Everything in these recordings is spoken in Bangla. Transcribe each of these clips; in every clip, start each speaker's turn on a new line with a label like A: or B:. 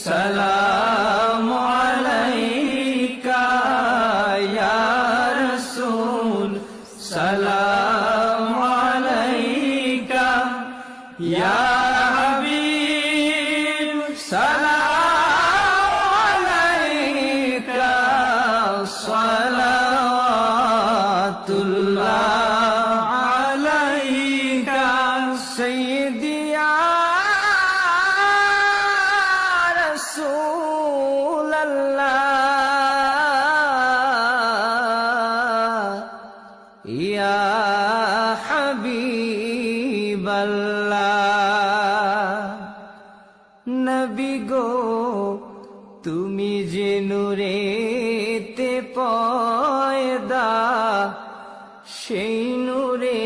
A: সালাম আলাইকা ইয়া রাসূল সালাম আলাইকা ইয়া হাবিব সালাম আলাইকা সালাওয়াতুল্লাহ আলাইকা সাইয়্যিদি ইয়া ইয়া হাবিবাল্লাহ। নবী গো তুমি যে নূরেতে পয়দা, সেই নূরে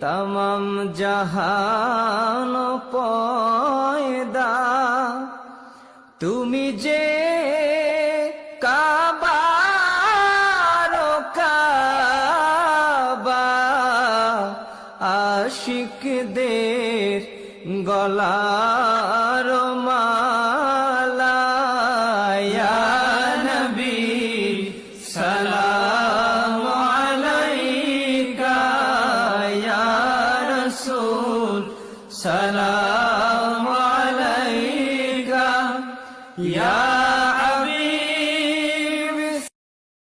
A: তমাম জাহান পয়দা। তুমি যে কাবার কাবা, আশিকদের গলার মালা। ইয়া নবী সালাম আলাইকা ইয়া রাসূল সালাম